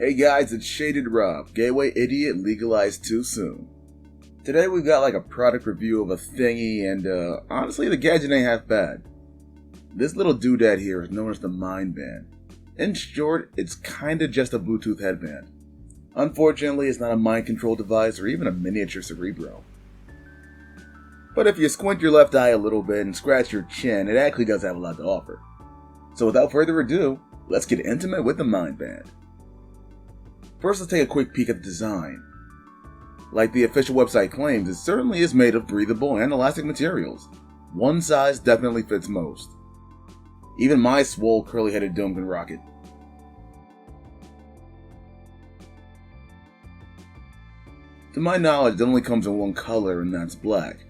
Hey guys, it's Shaded Rob, gateway idiot legalized too soon. Today we've got like a product review of a thingy, and honestly the gadget ain't half bad. This little doodad here is known as the Mindband. In short, it's kinda just a Bluetooth headband. Unfortunately, it's not a mind control device or even a miniature Cerebro. But if you squint your left eye a little bit and scratch your chin, it actually does have a lot to offer. So without further ado, let's get intimate with the Mindband. First, let's take a quick peek at the design. Like the official website claims, it certainly is made of breathable and elastic materials. One size definitely fits most. Even my swole curly-headed dome can rock it. To my knowledge, it only comes in one color, and that's black.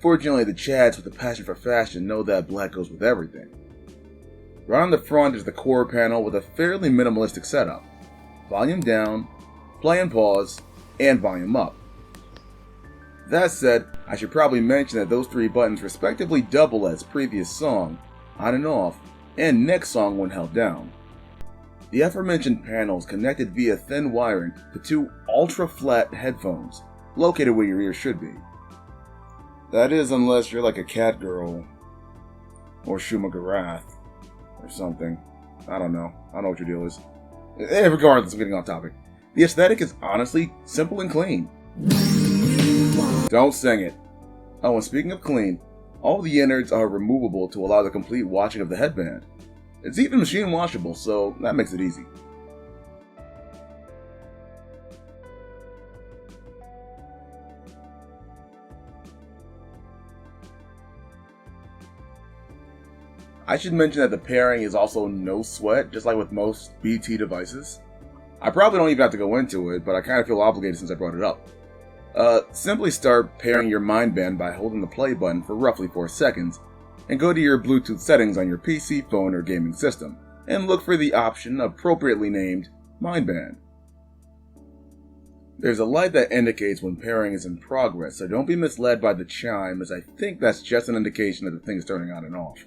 Fortunately, the chads with a passion for fashion know that black goes with everything. Right on the front is the core panel with a fairly minimalistic setup. Volume down, play and pause, and volume up. That said, I should probably mention that those three buttons respectively double as previous song, on and off, and next song when held down. The aforementioned panels connected via thin wiring to two ultra-flat headphones, located where your ears should be. That is, unless you're like a cat girl, or Shuma Garath, or something. I don't know what your deal is. Regardless of getting off topic, the aesthetic is honestly simple and clean. Don't sing it. Oh, and speaking of clean, all the innards are removable to allow the complete washing of the headband. It's even machine washable, so that makes it easy. I should mention that the pairing is also no sweat, just like with most BT devices. I probably don't even have to go into it, but I kind of feel obligated since I brought it up. Simply start pairing your Mindband by holding the play button for roughly 4 seconds, and go to your Bluetooth settings on your PC, phone, or gaming system, and look for the option appropriately named Mindband. There's a light that indicates when pairing is in progress, so don't be misled by the chime, as I think that's just an indication that the thing is turning on and off.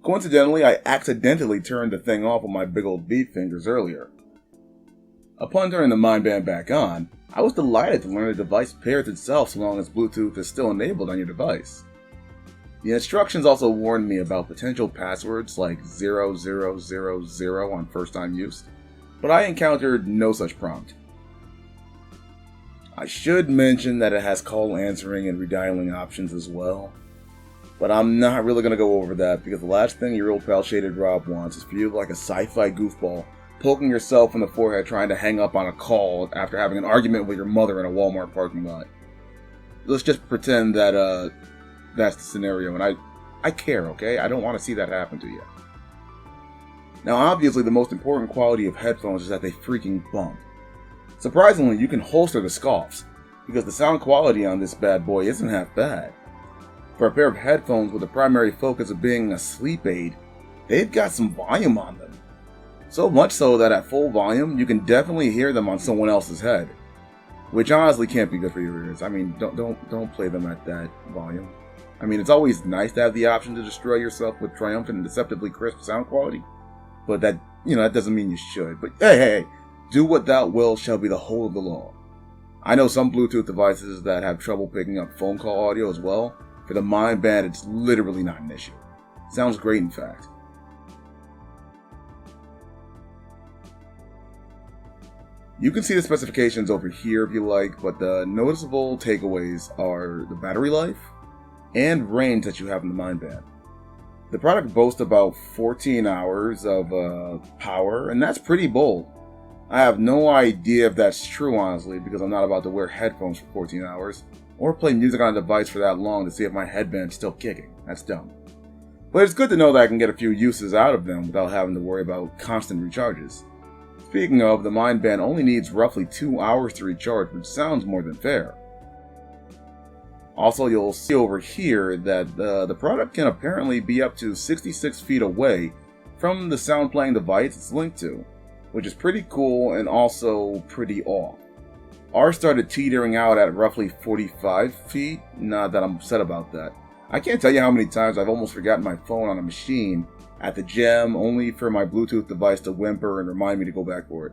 Coincidentally, I accidentally turned the thing off with my big old beef fingers earlier. Upon turning the Mindband back on, I was delighted to learn the device pairs itself so long as Bluetooth is still enabled on your device. The instructions also warned me about potential passwords like 0000 on first time use, but I encountered no such prompt. I should mention that it has call answering and redialing options as well. But I'm not really going to go over that, because the last thing your old pal Shaded Rob wants is for you to like a sci-fi goofball poking yourself in the forehead trying to hang up on a call after having an argument with your mother in a Walmart parking lot. Let's just pretend that that's the scenario, and I care, okay? I don't want to see that happen to you. Now obviously the most important quality of headphones is that they freaking bump. Surprisingly, you can holster the scoffs, because the sound quality on this bad boy isn't half bad. For a pair of headphones with the primary focus of being a sleep aid, they've got some volume on them. So much so that at full volume, you can definitely hear them on someone else's head. Which honestly can't be good for your ears. I mean, don't play them at that volume. I mean, it's always nice to have the option to destroy yourself with triumphant and deceptively crisp sound quality. But that doesn't mean you should. But hey, do what thou wilt shall be the whole of the law. I know some Bluetooth devices that have trouble picking up phone call audio as well. For the Mindband, it's literally not an issue. Sounds great, in fact. You can see the specifications over here if you like, but the noticeable takeaways are the battery life and range that you have in the Mindband. The product boasts about 14 hours of power, and that's pretty bold. I have no idea if that's true, honestly, because I'm not about to wear headphones for 14 hours. Or play music on a device for that long to see if my headband's still kicking. That's dumb. But it's good to know that I can get a few uses out of them without having to worry about constant recharges. Speaking of, the Mindband only needs roughly 2 hours to recharge, which sounds more than fair. Also, you'll see over here that the product can apparently be up to 66 feet away from the sound playing device it's linked to, which is pretty cool and also pretty off. Ours started teetering out at roughly 45 feet, not that I'm upset about that. I can't tell you how many times I've almost forgotten my phone on a machine at the gym, only for my Bluetooth device to whimper and remind me to go back for it.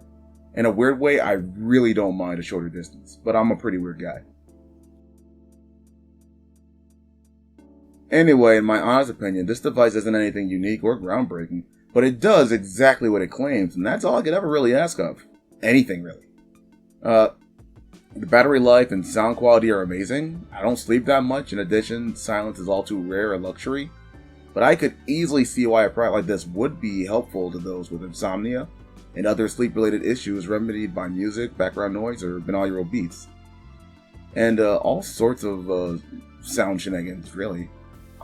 In a weird way, I really don't mind a shorter distance, but I'm a pretty weird guy. Anyway, in my honest opinion, this device isn't anything unique or groundbreaking, but it does exactly what it claims, and that's all I could ever really ask of. Anything, really. The battery life and sound quality are amazing. I don't sleep that much. In addition, silence is all too rare a luxury. But I could easily see why a product like this would be helpful to those with insomnia and other sleep-related issues remedied by music, background noise, or binaural beats. And all sorts of sound shenanigans, really.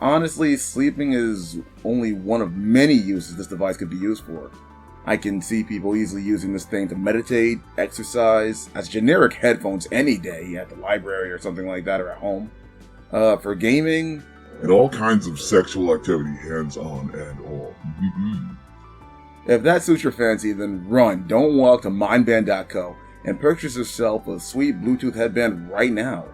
Honestly, sleeping is only one of many uses this device could be used for. I can see people easily using this thing to meditate, exercise, as generic headphones any day at the library or something like that, or at home. For gaming, and all kinds of sexual activity, hands-on and all. If that suits your fancy, then run, don't walk to Mindband.co and purchase yourself a sweet Bluetooth headband right now.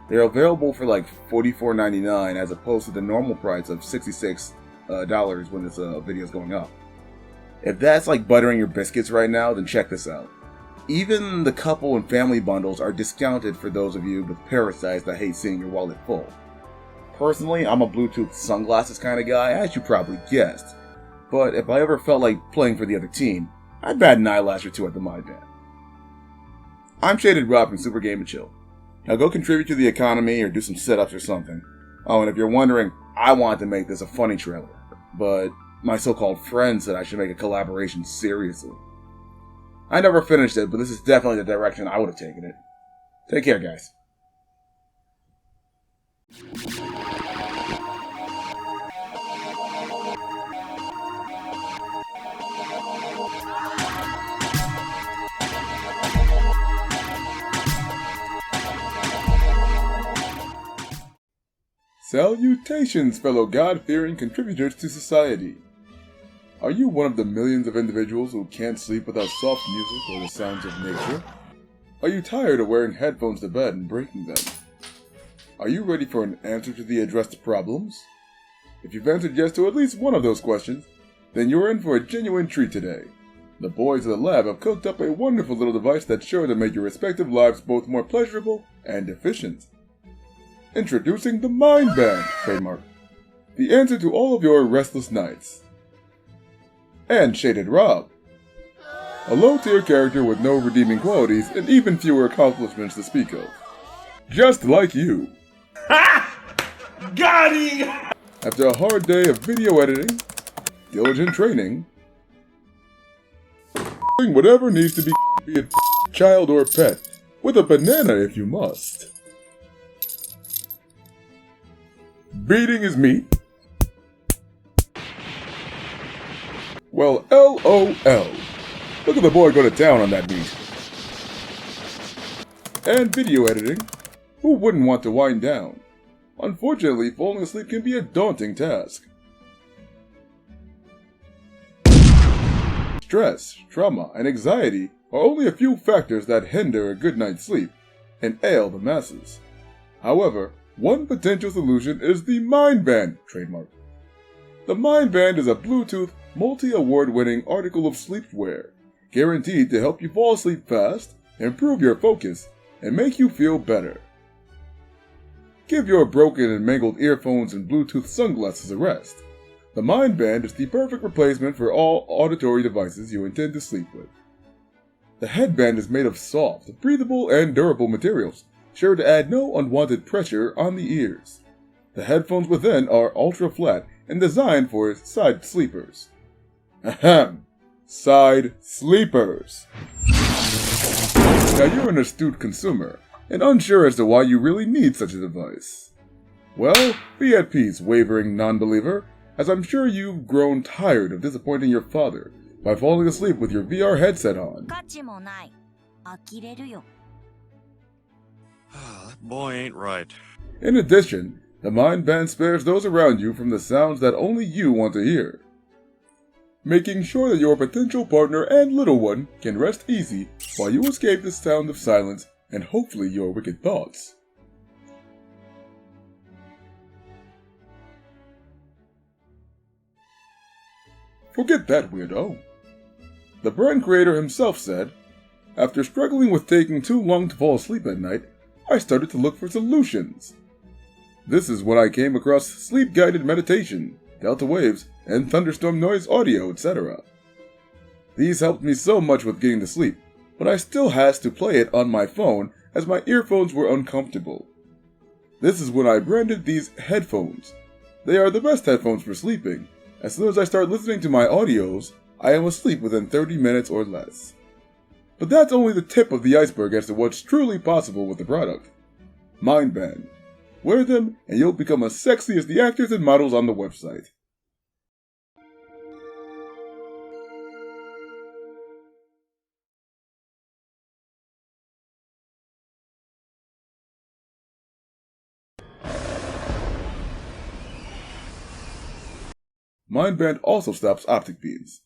They're available for like $44.99 as opposed to the normal price of $66 when this video is going up. If that's like buttering your biscuits right now, then check this out. Even the couple and family bundles are discounted for those of you with parasites that hate seeing your wallet full. Personally, I'm a Bluetooth sunglasses kind of guy, as you probably guessed. But if I ever felt like playing for the other team, I'd bat an eyelash or two at the Mindband. I'm Shaded Rob from Super Game and Chill. Now go contribute to the economy or do some sit-ups or something. Oh, and if you're wondering, I wanted to make this a funny trailer, but my so-called friend said I should make a collaboration seriously. I never finished it, but this is definitely the direction I would have taken it. Take care, guys. Salutations, fellow God-fearing contributors to society. Are you one of the millions of individuals who can't sleep without soft music or the sounds of nature? Are you tired of wearing headphones to bed and breaking them? Are you ready for an answer to the addressed problems? If you've answered yes to at least one of those questions, then you're in for a genuine treat today. The boys at the lab have cooked up a wonderful little device that's sure to make your respective lives both more pleasurable and efficient. Introducing the Mindband, trademark. The answer to all of your restless nights. And Shaded Rob, a low-tier character with no redeeming qualities and even fewer accomplishments to speak of. Just like you. Ha! Got him! After a hard day of video editing, diligent training, doing whatever needs to be it child or pet, with a banana if you must. Beating his meat? Well, LOL. Look at the boy go to town on that beat. And video editing? Who wouldn't want to wind down? Unfortunately, falling asleep can be a daunting task. Stress, trauma, and anxiety are only a few factors that hinder a good night's sleep and ail the masses. However, one potential solution is the Mindband, trademark. The Mindband is a Bluetooth, multi-award-winning article of sleepwear, guaranteed to help you fall asleep fast, improve your focus, and make you feel better. Give your broken and mangled earphones and Bluetooth sunglasses a rest. The Mindband is the perfect replacement for all auditory devices you intend to sleep with. The headband is made of soft, breathable, and durable materials, sure to add no unwanted pressure on the ears. The headphones within are ultra-flat and designed for side sleepers. Ahem! Side sleepers! Now you're an astute consumer, and unsure as to why you really need such a device. Well, be at peace, wavering non-believer, as I'm sure you've grown tired of disappointing your father by falling asleep with your VR headset on. That boy ain't right. In addition, the Mindband spares those around you from the sounds that only you want to hear, making sure that your potential partner and little one can rest easy while you escape the sound of silence and hopefully your wicked thoughts. Forget that, weirdo. The brand creator himself said, After struggling with taking too long to fall asleep at night, I started to look for solutions. This is when I came across sleep-guided meditation, delta waves, and thunderstorm noise audio, etc. These helped me so much with getting to sleep, but I still had to play it on my phone as my earphones were uncomfortable. This is when I branded these headphones. They are the best headphones for sleeping. As soon as I start listening to my audios, I am asleep within 30 minutes or less. But that's only the tip of the iceberg as to what's truly possible with the product. Mindband. Wear them and you'll become as sexy as the actors and models on the website. Mindband also stops optic beams.